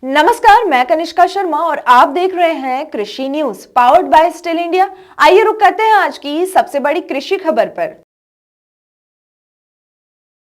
नमस्कार, मैं कनिष्का शर्मा और आप देख रहे हैं कृषि news powered by still India. आइए रुक करते हैं आज की सबसे बड़ी कृषि खबर पर।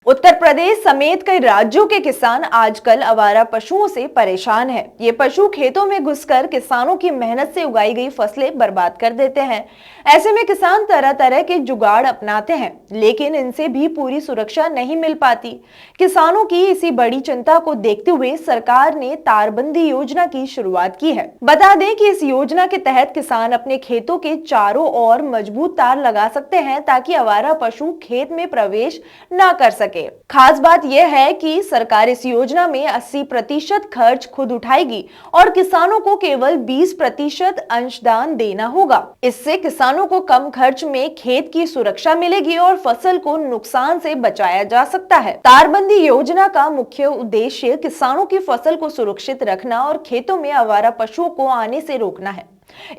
उत्तर प्रदेश समेत कई राज्यों के किसान आजकल आवारा पशुओं से परेशान हैं। ये पशु खेतों में घुसकर किसानों की मेहनत से उगाई गई फसलें बर्बाद कर देते हैं। ऐसे में किसान तरह तरह के जुगाड़ अपनाते हैं, लेकिन इनसे भी पूरी सुरक्षा नहीं मिल पाती। किसानों की इसी बड़ी चिंता को देखते हुए सरकार ने तारबंदी योजना की शुरुआत की है। बता दें कि इस योजना के तहत किसान अपने खेतों के चारों ओर मजबूत तार लगा सकते हैं ताकि आवारा पशु खेत में प्रवेश न कर सके। खास बात यह है कि सरकार इस योजना में 80% खर्च खुद उठाएगी और किसानों को केवल 20% अंशदान देना होगा। इससे किसानों को कम खर्च में खेत की सुरक्षा मिलेगी और फसल को नुकसान से बचाया जा सकता है। तारबंदी योजना का मुख्य उद्देश्य किसानों की फसल को सुरक्षित रखना और खेतों में आवारा पशुओं को आने से रोकना है।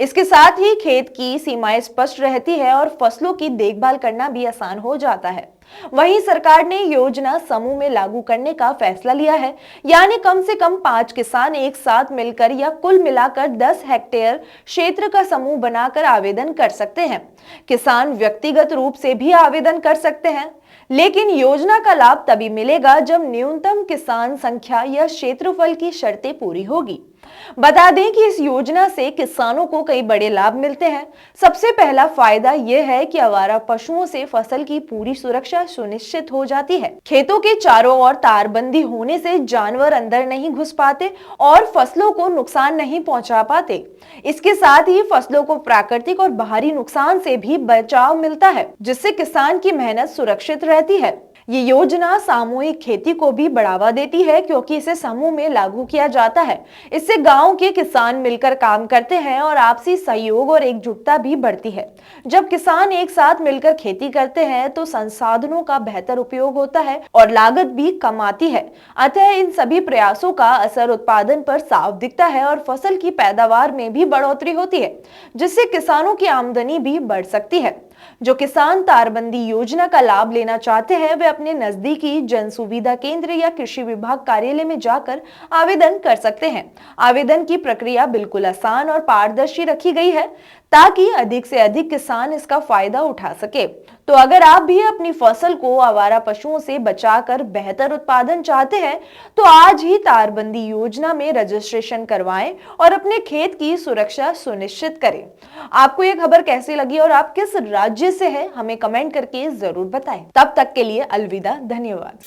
इसके साथ ही खेत की सीमाएं स्पष्ट रहती है और फसलों की देखभाल करना भी आसान हो जाता है। वहीं सरकार ने योजना समूह में लागू करने का फैसला लिया है, यानी कम से कम 5 किसान एक साथ मिलकर या कुल मिलाकर 10 हेक्टेयर क्षेत्र का समूह बनाकर आवेदन कर सकते हैं। किसान व्यक्तिगत रूप से भी आवेदन कर सकते हैं, लेकिन योजना का लाभ तभी मिलेगा जब न्यूनतम किसान संख्या या क्षेत्रफल की शर्तें पूरी होगी। बता दें कि इस योजना से किसानों को कई बड़े लाभ मिलते हैं। सबसे पहला फायदा यह है कि आवारा पशुओं से फसल की पूरी सुरक्षा सुनिश्चित हो जाती है। खेतों के चारों ओर तारबंदी होने से जानवर अंदर नहीं घुस पाते और फसलों को नुकसान नहीं पहुंचा पाते। इसके साथ ही फसलों को प्राकृतिक और बाहरी नुकसान से भी बचाव मिलता है, जिससे किसान की मेहनत सुरक्षित रहती है। ये योजना सामूहिक खेती को भी बढ़ावा देती है, क्योंकि इसे समूह में लागू किया जाता है। इससे गांव के किसान मिलकर काम करते हैं और आपसी सहयोग और एकजुटता भी बढ़ती है। जब किसान एक साथ मिलकर खेती करते हैं तो संसाधनों का बेहतर उपयोग होता है और लागत भी कम आती है। अतः इन सभी प्रयासों का असर उत्पादन पर साफ दिखता है और फसल की पैदावार में भी बढ़ोतरी होती है, जिससे किसानों की आमदनी भी बढ़ सकती है। जो किसान तारबंदी योजना का लाभ लेना चाहते हैं, वे अपने नजदीकी जन सुविधा केंद्र या कृषि विभाग कार्यालय में जाकर आवेदन कर सकते हैं। आवेदन की प्रक्रिया बिल्कुल आसान और पारदर्शी रखी गई है, ताकि अधिक से अधिक किसान इसका फायदा उठा सके। तो अगर आप भी अपनी फसल को आवारा पशुओं से बचाकर बेहतर उत्पादन चाहते हैं, तो आज ही तारबंदी योजना में रजिस्ट्रेशन करवाएं और अपने खेत की सुरक्षा सुनिश्चित करें। आपको ये खबर कैसी लगी और आप किस राज्य से हैं, हमें कमेंट करके जरूर बताएं। तब तक के लिए अलविदा, धन्यवाद।